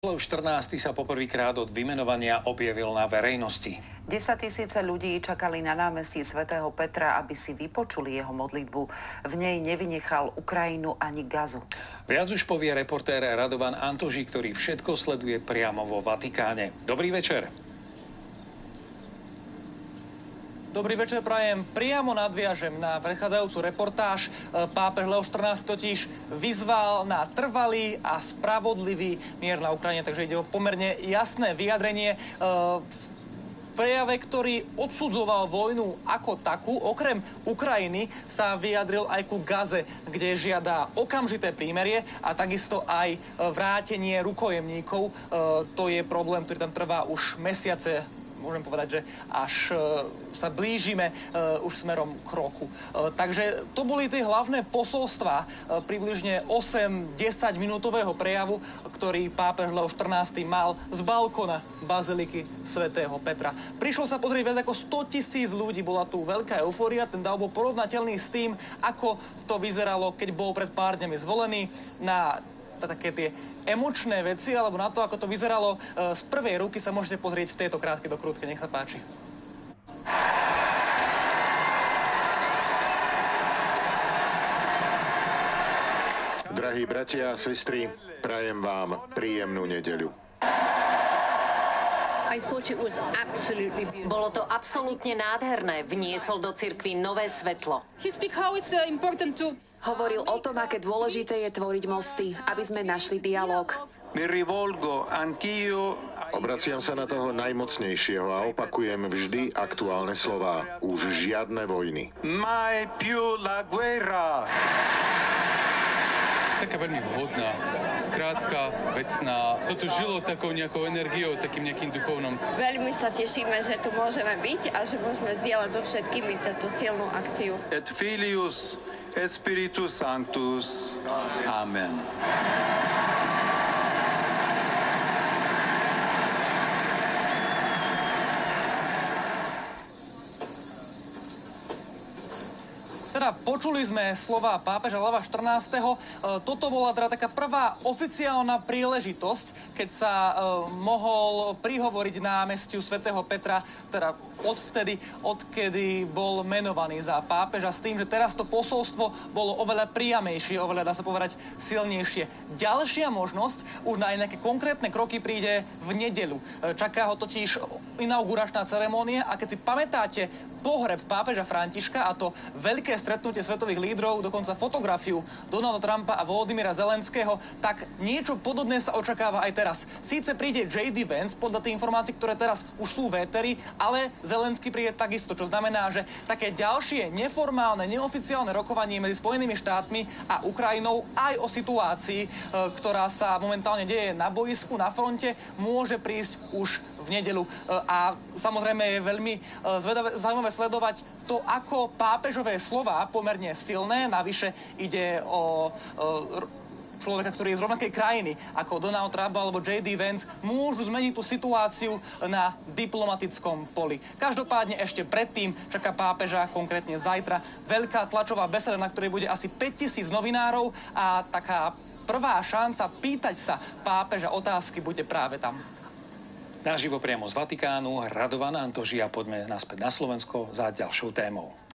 Leo 14. sa poprvýkrát od vymenovania objavil na verejnosti. 10 000 ľudí čakali na námestí svätého Petra, aby si vypočuli jeho modlitbu. V nej nevynechal Ukrajinu ani Gazu. Viac už povie reportér Radovan Antoži, ktorý všetko sleduje priamo vo Vatikáne. Dobrý večer. Dobrý večer, prajem. Priamo nadviažem na predchádzajúcu reportáž. Pápež Leo 14 totiž vyzval na trvalý a spravodlivý mier na Ukrajine, takže ide o pomerne jasné vyjadrenie. V prejave, ktorý odsudzoval vojnu ako takú, okrem Ukrajiny sa vyjadril aj ku Gaze, kde žiada okamžité prímerie a takisto aj vrátenie rukojemníkov. To je problém, ktorý tam trvá už mesiace. Môžem povedať, že až sa blížime už smerom k roku. Takže to boli tie hlavné posolstvá približne 8-10 minútového prejavu, ktorý pápež Leo 14. mal z balkona baziliky svätého Petra. Prišlo sa pozrieť viac ako 100 000 ľudí, bola tu veľká eufória, ten dav bol porovnateľný s tým, ako to vyzeralo, keď bol pred pár dňami zvolený na také tie emočné veci, alebo na to, ako to vyzeralo z prvej ruky, sa môžete pozrieť v tejto krátkej dokrútke. Nech sa páči. Drahí bratia a sestry, prajem vám príjemnú nedeľu. Bolo to absolútne nádherné. Vniesol do cirkvi nové svetlo. Hovoril o tom, aké dôležité je tvoriť mosty, aby sme našli dialog. Obraciam sa na toho najmocnejšieho a opakujem vždy aktuálne slová. Už žiadne vojny. Taká veľmi vhodná, krátka, vecná. Toto žilo takou nejakou energiou, takým nejakým duchovnom. Veľmi sa tešíme, že tu môžeme byť a že môžeme zdieľať so všetkými túto silnú akciu. Et Filius et Spiritus Sanctus. Amen. Teda počuli sme slova pápeža Leva 14. Toto bola teda taká prvá oficiálna príležitosť, keď sa mohol prihovoriť námestiu svätého Petra, teda odkedy bol menovaný za pápeža, s tým, že teraz to posolstvo bolo oveľa priamejšie, oveľa, dá sa povedať, silnejšie. Ďalšia možnosť, už na nejaké konkrétne kroky príde v nedeľu. Čaká ho totiž inauguračná ceremónia a keď si pamätáte pohreb pápeža Františka a to veľké stretnutie svetových lídrov, dokonca fotografiu Donalda Trumpa a Volodymyra Zelenského, tak niečo podobné sa očakáva aj teraz. Síce príde J.D. Vance, podľa tých informácií, ktoré teraz už sú v éteri, ale Zelenský príde takisto, čo znamená, že také ďalšie neformálne, neoficiálne rokovanie medzi Spojenými štátmi a Ukrajinou aj o situácii, ktorá sa momentálne deje na boisku, na fronte, môže prísť už v nedeľu. A samozrejme je veľmi zaujímavé sledovať to, ako pápežové slová, pomerne silné, navyše ide o človeka, ktorý je z rovnakej krajiny ako Donald Trump alebo J.D. Vance, môžu zmeniť tú situáciu na diplomatickom poli. Každopádne ešte predtým čaká pápeža, konkrétne zajtra, veľká tlačová beseda, na ktorej bude asi 5 000 novinárov a taká prvá šanca pýtať sa pápeža otázky bude práve tam. Naživo priamo z Vatikánu, Radovan Antoži, a poďme naspäť na Slovensko za ďalšou témou.